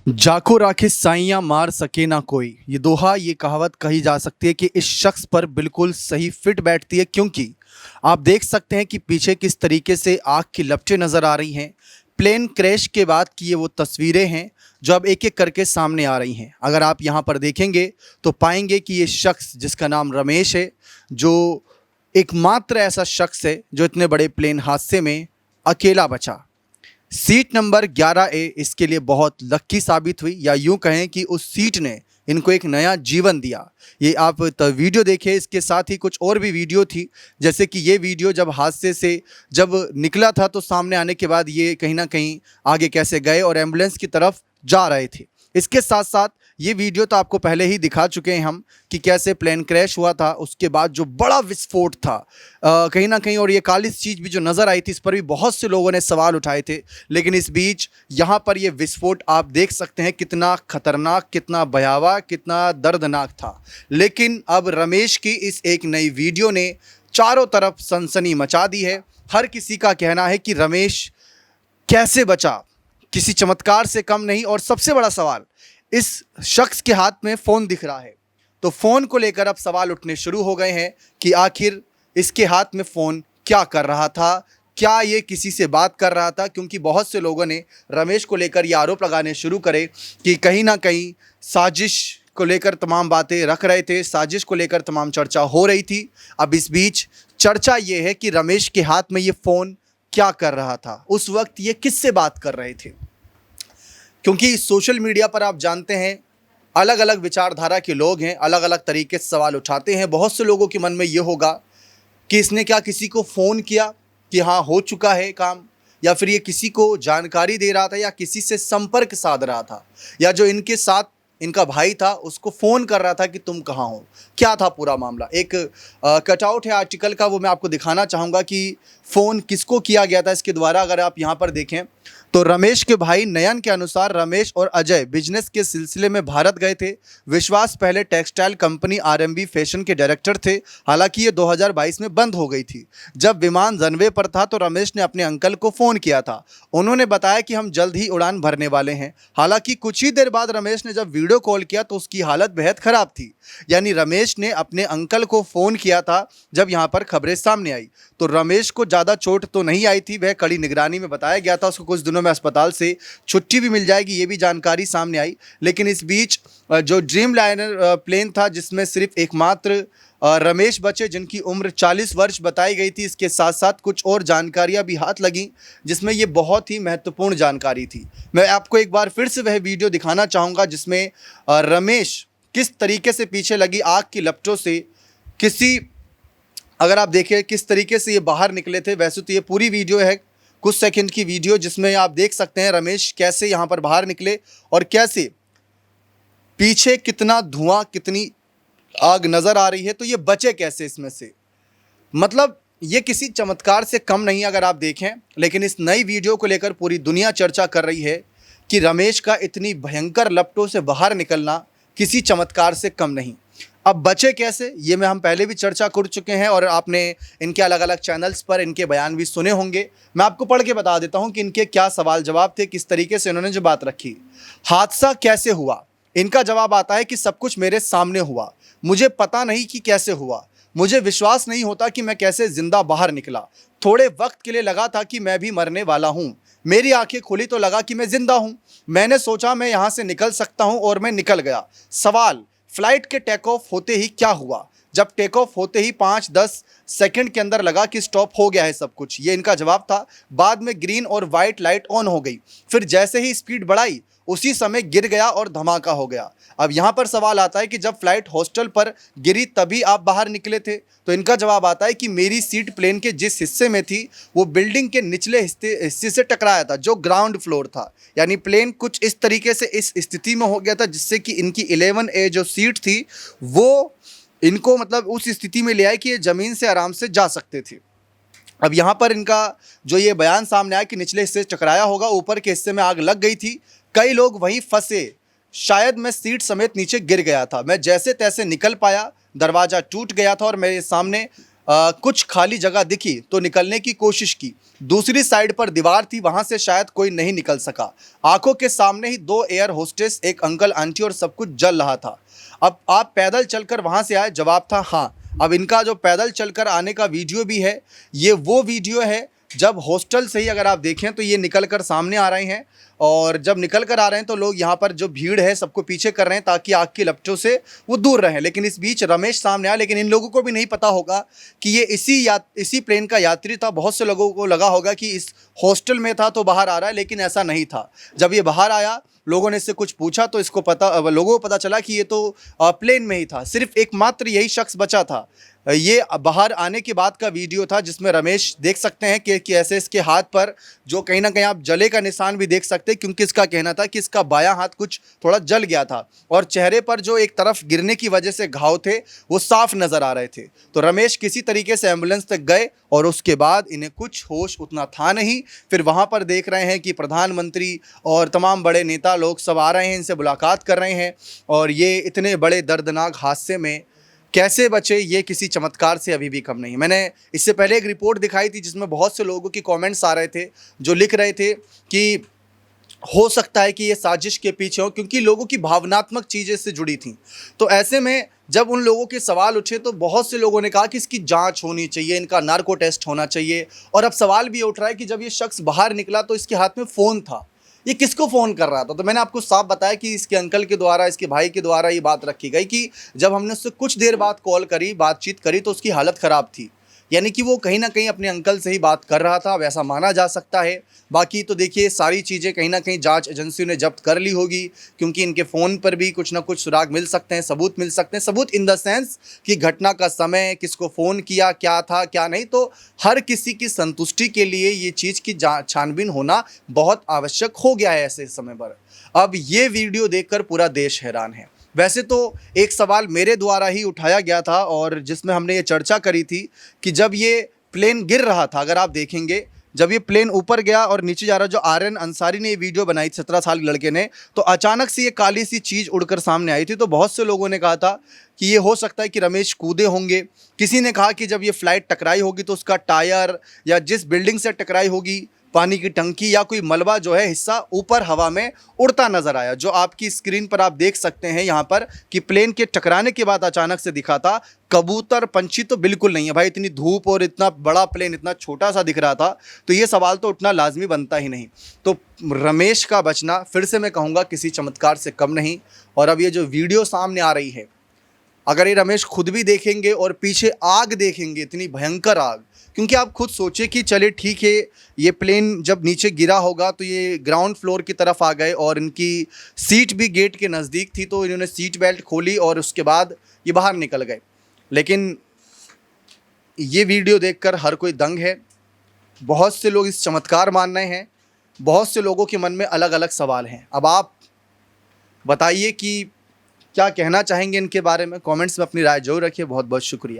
जाको राखे साइयां मार सके ना कोई। ये दोहा, ये कहावत कही जा सकती है कि इस शख्स पर बिल्कुल सही फिट बैठती है, क्योंकि आप देख सकते हैं कि पीछे किस तरीके से आग की लपटें नज़र आ रही हैं। प्लेन क्रैश के बाद की ये वो तस्वीरें हैं जो अब एक एक करके सामने आ रही हैं। अगर आप यहाँ पर देखेंगे तो पाएंगे कि ये शख्स, जिसका नाम रमेश है, जो एकमात्र ऐसा शख्स है जो इतने बड़े प्लेन हादसे में अकेला बचा। सीट नंबर 11A इसके लिए बहुत लक्की साबित हुई, या यूं कहें कि उस सीट ने इनको एक नया जीवन दिया। ये आप वीडियो देखें, इसके साथ ही कुछ और भी वीडियो थी, जैसे कि ये वीडियो जब हादसे से जब निकला था तो सामने आने के बाद ये कहीं ना कहीं आगे कैसे गए और एम्बुलेंस की तरफ जा रहे थे। इसके साथ साथ ये वीडियो तो आपको पहले ही दिखा चुके हैं हम कि कैसे प्लेन क्रैश हुआ था, उसके बाद जो बड़ा विस्फोट था कहीं ना कहीं, और ये काली चीज़ भी जो नज़र आई थी, इस पर भी बहुत से लोगों ने सवाल उठाए थे। लेकिन इस बीच यहाँ पर ये विस्फोट आप देख सकते हैं कितना खतरनाक, कितना भयावह, कितना दर्दनाक था। लेकिन अब रमेश की इस एक नई वीडियो ने चारों तरफ सनसनी मचा दी है। हर किसी का कहना है कि रमेश कैसे बचा, किसी चमत्कार से कम नहीं। और सबसे बड़ा सवाल, इस शख्स के हाथ में फ़ोन दिख रहा है, तो फ़ोन को लेकर अब सवाल उठने शुरू हो गए हैं कि आखिर इसके हाथ में फ़ोन क्या कर रहा था, क्या ये किसी से बात कर रहा था। क्योंकि बहुत से लोगों ने रमेश को लेकर ये आरोप लगाने शुरू करे कि कहीं ना कहीं साजिश को लेकर तमाम बातें रख रहे थे, साजिश को लेकर तमाम चर्चा हो रही थी। अब इस बीच चर्चा ये है कि रमेश के हाथ में ये फ़ोन क्या कर रहा था, उस वक्त ये किससे बात कर रहे थे। क्योंकि सोशल मीडिया पर आप जानते हैं अलग अलग विचारधारा के लोग हैं, अलग अलग तरीके से सवाल उठाते हैं। बहुत से लोगों के मन में ये होगा कि इसने क्या किसी को फ़ोन किया कि हाँ हो चुका है काम, या फिर ये किसी को जानकारी दे रहा था, या किसी से संपर्क साध रहा था, या जो इनके साथ इनका भाई था उसको फ़ोन कर रहा था कि तुम कहाँ हो। क्या था पूरा मामला। एक कटआउट है आर्टिकल का, वो मैं आपको दिखाना चाहूँगा कि फ़ोन किसको किया गया था इसके द्वारा। अगर आप यहाँ पर देखें तो रमेश के भाई नयन के अनुसार रमेश और अजय बिजनेस के सिलसिले में भारत गए थे। विश्वास पहले टेक्सटाइल कंपनी आरएमबी फैशन के डायरेक्टर थे। हालांकि ये 2022 में बंद हो गई थी। जब विमान रनवे पर था तो रमेश ने अपने अंकल को फ़ोन किया था। उन्होंने बताया कि हम जल्द ही उड़ान भरने वाले हैं। हालांकि कुछ ही देर बाद रमेश ने जब वीडियो कॉल किया तो उसकी हालत बेहद ख़राब थी। यानी रमेश ने अपने अंकल को फ़ोन किया था जब यहाँ पर खबरें सामने आई। तो रमेश को ज़्यादा चोट तो नहीं आई थी, वह कड़ी निगरानी में बताया गया था। उसको कुछ दिनों में अस्पताल से छुट्टी भी मिल जाएगी, ये भी जानकारी सामने आई। लेकिन इस बीच जो ड्रीम लाइनर प्लेन था जिसमें सिर्फ एकमात्र रमेश बचे, जिनकी उम्र 40 वर्ष बताई गई थी, इसके साथ साथ कुछ और जानकारियां भी हाथ लगी जिसमें ये बहुत ही महत्वपूर्ण जानकारी थी। मैं आपको एक बार फिर से वह वीडियो दिखाना चाहूँगा जिसमें रमेश किस तरीके से पीछे लगी आग की लपटों से अगर आप देखें किस तरीके से ये बाहर निकले थे। वैसे तो ये पूरी वीडियो है, कुछ सेकंड की वीडियो, जिसमें आप देख सकते हैं रमेश कैसे यहाँ पर बाहर निकले और कैसे पीछे कितना धुआं, कितनी आग नज़र आ रही है। तो ये बचे कैसे इसमें से, मतलब ये किसी चमत्कार से कम नहीं अगर आप देखें। लेकिन इस नई वीडियो को लेकर पूरी दुनिया चर्चा कर रही है कि रमेश का इतनी भयंकर लपटों से बाहर निकलना किसी चमत्कार से कम नहीं। अब बचे कैसे, ये में हम पहले भी चर्चा कर चुके हैं और आपने इनके अलग अलग चैनल्स पर इनके बयान भी सुने होंगे। मैं आपको पढ़ के बता देता हूं कि इनके क्या सवाल जवाब थे, किस तरीके से इन्होंने जो बात रखी। हादसा कैसे हुआ, इनका जवाब आता है कि सब कुछ मेरे सामने हुआ, मुझे पता नहीं कि कैसे हुआ, मुझे विश्वास नहीं होता कि मैं कैसे जिंदा बाहर निकला। थोड़े वक्त के लिए लगा था कि मैं भी मरने वाला हूँ, मेरी आंखें खुली तो लगा कि मैं जिंदा हूँ। मैंने सोचा मैं यहाँ से निकल सकता हूँ और मैं निकल गया। सवाल, फ्लाइट के टेक ऑफ होते ही क्या हुआ। जब टेक ऑफ होते ही 5-10 सेकंड के अंदर लगा कि स्टॉप हो गया है सब कुछ, ये इनका जवाब था। बाद में ग्रीन और वाइट लाइट ऑन हो गई, फिर जैसे ही स्पीड बढ़ाई उसी समय गिर गया और धमाका हो गया। अब यहाँ पर सवाल आता है कि जब फ्लाइट हॉस्टल पर गिरी तभी आप बाहर निकले थे। तो इनका जवाब आता है कि मेरी सीट प्लेन के जिस हिस्से में थी वो बिल्डिंग के निचले हिस्से से टकराया था, जो ग्राउंड फ्लोर था। यानी प्लेन कुछ इस तरीके से इस स्थिति में हो गया था जिससे कि इनकी 11A जो सीट थी वो इनको मतलब उस स्थिति में ले आई कि ये ज़मीन से आराम से जा सकते थे। अब यहाँ पर इनका जो ये बयान सामने आया कि निचले हिस्से से टकराया होगा, ऊपर के हिस्से में आग लग गई थी, कई लोग वहीं फंसे, शायद मैं सीट समेत नीचे गिर गया था, मैं जैसे तैसे निकल पाया, दरवाज़ा टूट गया था और मेरे सामने कुछ खाली जगह दिखी तो निकलने की कोशिश की। दूसरी साइड पर दीवार थी, वहां से शायद कोई नहीं निकल सका। आंखों के सामने ही 2 एयर होस्टेस, एक अंकल आंटी और सब कुछ जल रहा था। अब आप पैदल चलकर वहां से आए? जवाब था हाँ। अब इनका जो पैदल चलकर आने का वीडियो भी है, ये वो वीडियो है जब हॉस्टल से ही अगर आप देखें तो ये निकल कर सामने आ रहे हैं। और जब निकल कर आ रहे हैं तो लोग यहाँ पर जो भीड़ है सबको पीछे कर रहे हैं ताकि आग की लपटों से वो दूर रहें। लेकिन इस बीच रमेश सामने आया, लेकिन इन लोगों को भी नहीं पता होगा कि ये इसी प्लेन का यात्री था। बहुत से लोगों को लगा होगा कि इस हॉस्टल में था तो बाहर आ रहा है, लेकिन ऐसा नहीं था। जब ये बाहर आया, लोगों ने इससे कुछ पूछा तो लोगों को पता चला कि ये तो प्लेन में ही था। सिर्फ एकमात्र यही शख्स बचा था। ये बाहर आने के बाद का वीडियो था जिसमें रमेश देख सकते हैं कि ऐसे इसके हाथ पर जो कहीं ना कहीं आप जले का निशान भी देख सकते हैं, क्योंकि इसका कहना था कि इसका बायां हाथ कुछ थोड़ा जल गया था और चेहरे पर जो एक तरफ गिरने की वजह से घाव थे वो साफ नज़र आ रहे थे। तो रमेश किसी तरीके से एम्बुलेंस तक गए और उसके बाद इन्हें कुछ होश उतना था नहीं। फिर वहाँ पर देख रहे हैं कि प्रधानमंत्री और तमाम बड़े नेता लोग सब आ रहे हैं, इनसे मुलाकात कर रहे हैं। और ये इतने बड़े दर्दनाक हादसे में कैसे बचे, ये किसी चमत्कार से अभी भी कम नहीं। मैंने इससे पहले एक रिपोर्ट दिखाई थी जिसमें बहुत से लोगों की कमेंट्स आ रहे थे जो लिख रहे थे कि हो सकता है कि ये साजिश के पीछे हो, क्योंकि लोगों की भावनात्मक चीज़ें इससे जुड़ी थी। तो ऐसे में जब उन लोगों के सवाल उठे तो बहुत से लोगों ने कहा कि इसकी जांच होनी चाहिए, इनका नार्को टेस्ट होना चाहिए। और अब सवाल भी उठ रहा है कि जब ये शख्स बाहर निकला तो इसके हाथ में फ़ोन था, ये किसको फ़ोन कर रहा था? तो मैंने आपको साफ बताया कि इसके अंकल के द्वारा, इसके भाई के द्वारा ये बात रखी गई कि जब हमने उससे कुछ देर बाद कॉल करी, बातचीत करी तो उसकी हालत ख़राब थी। यानी कि वो कहीं ना कहीं अपने अंकल से ही बात कर रहा था, वैसा माना जा सकता है। बाकी तो देखिए सारी चीज़ें कहीं ना कहीं जांच एजेंसियों ने जब्त कर ली होगी, क्योंकि इनके फ़ोन पर भी कुछ ना कुछ सुराग मिल सकते हैं, सबूत मिल सकते हैं। सबूत इन द सेंस कि घटना का समय, किसको फ़ोन किया, क्या था क्या नहीं। तो हर किसी की संतुष्टि के लिए ये चीज़ की छानबीन होना बहुत आवश्यक हो गया है ऐसे समय पर। अब ये वीडियो देखकर पूरा देश हैरान है। वैसे तो एक सवाल मेरे द्वारा ही उठाया गया था और जिसमें हमने ये चर्चा करी थी कि जब ये प्लेन गिर रहा था, अगर आप देखेंगे जब ये प्लेन ऊपर गया और नीचे जा रहा, जो आर्यन अंसारी ने ये वीडियो बनाई 17 साल के लड़के ने, तो अचानक से ये काली सी चीज़ उड़कर सामने आई थी। तो बहुत से लोगों ने कहा था कि ये हो सकता है कि रमेश कूदे होंगे। किसी ने कहा कि जब ये फ्लाइट टकराई होगी तो उसका टायर या जिस बिल्डिंग से टकराई होगी, पानी की टंकी या कोई मलबा जो है हिस्सा ऊपर हवा में उड़ता नजर आया। जो आपकी स्क्रीन पर आप देख सकते हैं यहाँ पर कि प्लेन के टकराने के बाद अचानक से दिखा था। कबूतर पंछी तो बिल्कुल नहीं है भाई, इतनी धूप और इतना बड़ा प्लेन इतना छोटा सा दिख रहा था, तो ये सवाल तो उठना लाजमी बनता ही नहीं। तो रमेश का बचना फिर से मैं कहूँगा किसी चमत्कार से कम नहीं। और अब ये जो वीडियो सामने आ रही है, अगर ये रमेश खुद भी देखेंगे और पीछे आग देखेंगे, इतनी भयंकर आग, क्योंकि आप खुद सोचिए कि चले ठीक है ये प्लेन जब नीचे गिरा होगा तो ये ग्राउंड फ्लोर की तरफ आ गए और इनकी सीट भी गेट के नज़दीक थी, तो इन्होंने सीट बेल्ट खोली और उसके बाद ये बाहर निकल गए। लेकिन ये वीडियो देखकर हर कोई दंग है। बहुत से लोग इस चमत्कार मान रहे हैं, बहुत से लोगों के मन में अलग अलग सवाल हैं। अब आप बताइए कि क्या कहना चाहेंगे इनके बारे में। कमेंट्स में अपनी राय जरूर रखिए। बहुत बहुत शुक्रिया।